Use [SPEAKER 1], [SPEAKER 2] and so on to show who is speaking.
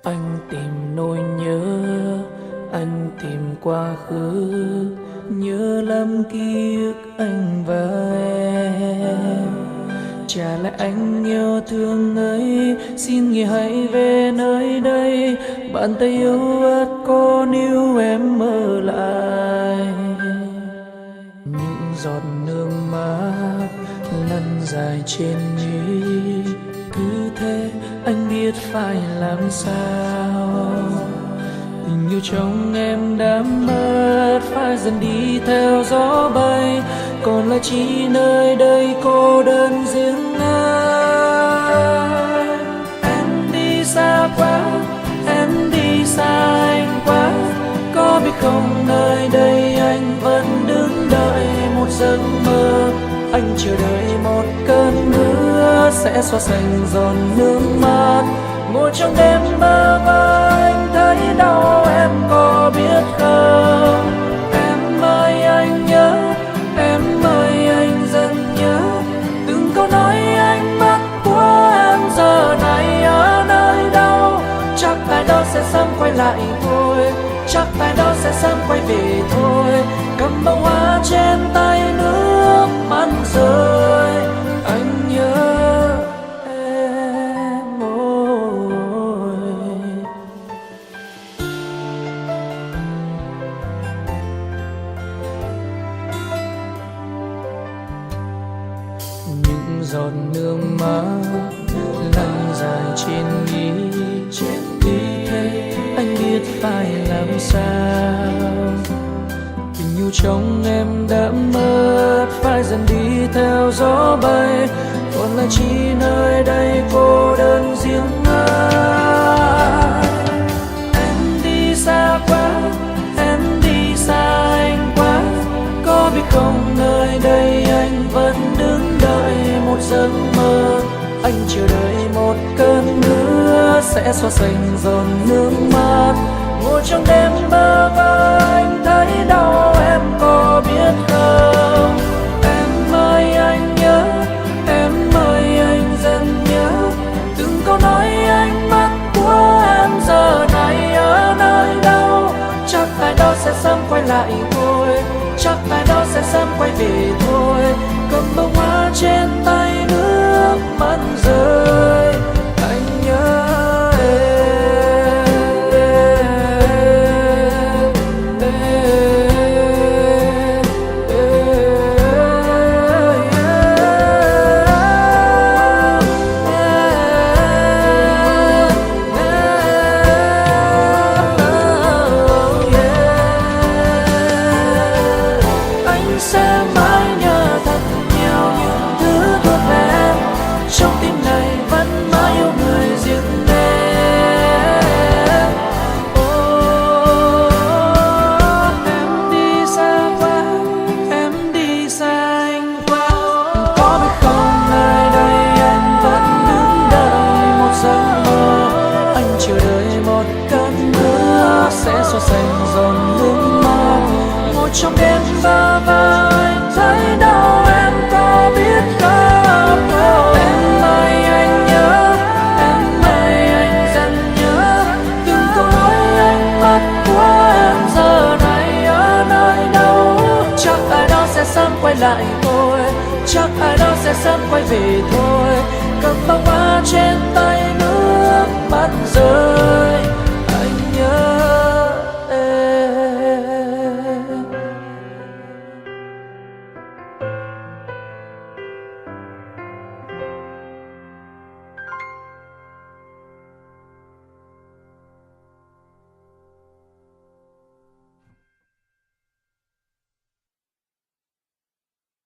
[SPEAKER 1] Anh tìm nỗi nhớ, anh tìm quá khứ, nhớ lắm ký ức anh và em. Chả lẽ anh yêu thương ấy, xin nghỉ hãy về nơi đây. Bàn tay yêu ớt có níu em mơ lại. Những giọt nước mắt lăn dài trên mi, cứ thế anh biết phải làm sao. Tình yêu trong em đã mất, phải dần đi theo gió bay, còn lại chỉ nơi đây cô đơn riêng anh. Em đi xa quá, em đi xa anh quá, có biết không nơi đây anh vẫn đứng đợi một giấc mơ. Anh chờ đợi một cơn mưa sẽ xóa sạch giọt nước mắt. Ngồi trong đêm mơ và anh thấy đau, em có biết không? Em ơi anh nhớ, em ơi anh dần nhớ từng câu nói anh mất của em giờ này ở nơi đâu. Chắc ai đó sẽ sớm quay lại thôi, chắc ai đó sẽ sớm quay về thôi. Cầm bông hoa trên tay nước mắt rơi, anh nhớ em ôi. Những giọt nước mắt lăn dài trên mi, thế anh biết phải làm sao. Tình yêu trong em đã mất, phải dần đi theo gió bay, còn lại chỉ nơi đây cô đơn riêng anh. Em đi xa quá, em đi xa anh quá, có biết không nơi đây anh vẫn đứng đợi một giấc mơ. Anh chờ đợi một cơn mưa sẽ xóa sạch giọt nước mắt. Ngồi trong đêm mơ và anh thấy đau, em có biết không? Em ơi anh nhớ, em ơi anh dần nhớ từng câu nói anh mất của em giờ này ở nơi đâu. Chắc ai đó sẽ sớm quay lại thôi, chắc ai đó sẽ sớm quay về thôi. Cầm bông hoa trên tay nước mắt rơi, anh nhớ sẽ xóa sạch giọt nước mắt. Ngồi trong đêm mơ và anh thấy đau, em có biết không? Em ơi anh nhớ, em ơi anh dần nhớ từng câu nói anh mất của em giờ này ở nơi đâu. Chắc ai đó sẽ sớm quay lại thôi, chắc ai đó sẽ sớm quay về thôi.